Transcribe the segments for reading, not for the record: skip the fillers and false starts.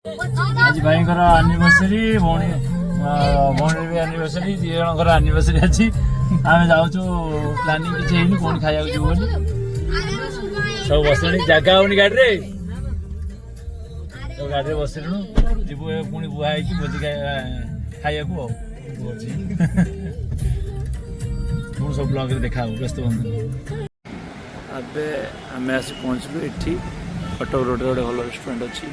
आज भाई एनिवर्सरी भौणी भौणी भी एनिवर्सरी दी जन एनिवर्सरी अच्छी आम जाऊँ प्लानिंग किसी कौन खाया जीव सब बस जगह होनी गाड़ी सब गाड़ी बसलु जीव पुणी बुआ भोजी खाया पुणी सब ब्लॉग देखा व्यस्त बंधु अबे आम आसी पहुँचलु ये कटक रोड गोटे भल रेस्टोरेंट अच्छी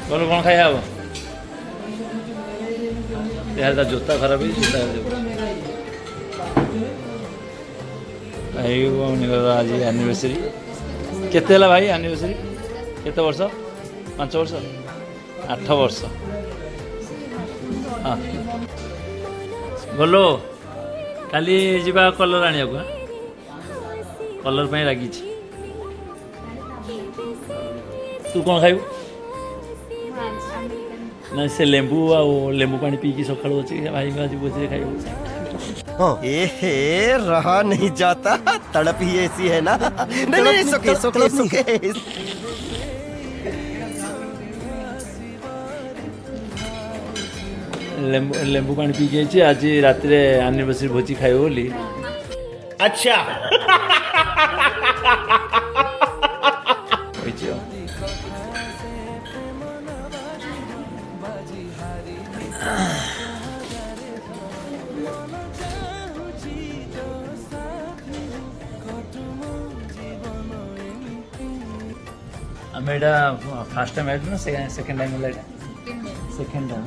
बोलो कौन खाया हम यार जोता खराब है जोता भाई आज एनिवर्सरी केते भाई एनिवर्सरी केते वर्ष 5 वर्ष 8 वर्ष हाँ बोलो काली जीवा कलर आने को कलर पे लगी तू कौन खाइबू ना से लेंबू लेंबू पानी पी की सकाल अच्छे भाई आज बोझे खाइबू रहा नहीं जाता तड़प ही ऐसी है ना नहीं सुके सुके सुके लेंबू पानी पी के आज रात एनिवर्सरी भोजी खाइब बोली अच्छा आम यहाँ फास्ट टाइम आए ना सेकेंड टाइम सेकेंड टाइम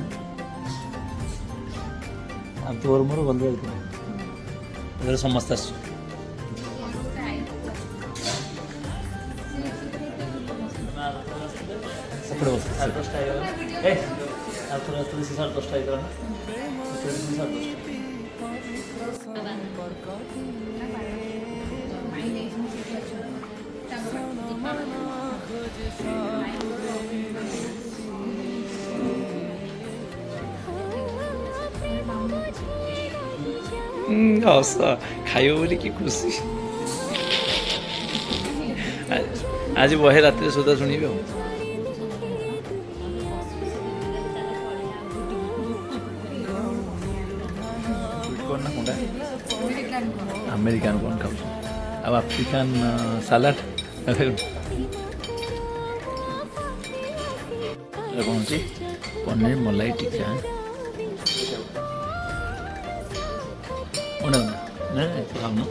अब तोर मोर गलु समस्त आस साढ़े 10:30 खाइब बोली कि खुशी आज बहे रात सुधा शुणी अमेरिकान कौन खाऊ अब आफ्रिकान सालाड कौन सी पनीर मलाई टिक्का ना खाऊ ना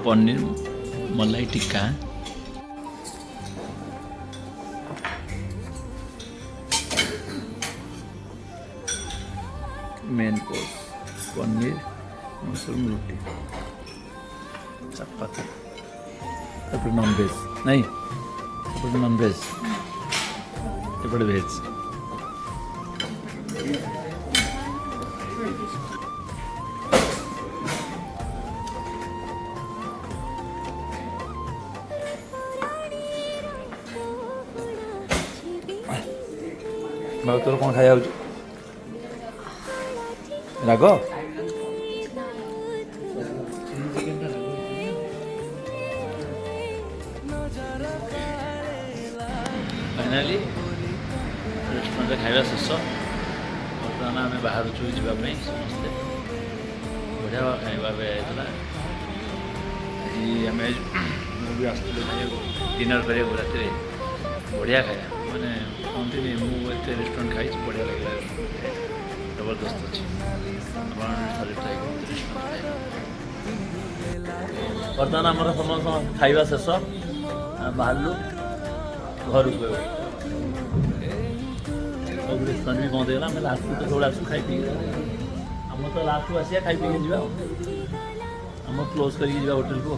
paneer malai tikka main course paneer mushroom रोटी चपाती नॉन वेज नहीं नॉन वेज एपटे वेज बाबू तोर कौन खाया राग फाइनाली रेस्टोरेंट खाଇବା शेष बर्तमान आम बाहर जावाई समस्ते बढ़िया खाଇବା होता आम भी आसलु डिनर करा रात बढ़िया खाया मैंने कहते मुझे रेस्टोरेंट खाई बढ़िया लगे जबरदस्त अच्छे बर्तमान आम समस्त खाଇବା शेष बाहर घर को रेस्टोरेंट भी बंद होगा लास्ट तो सब आसू खाई पी आम तो लास्ट आसिया खाई पी आम क्लोज करके होटेल को।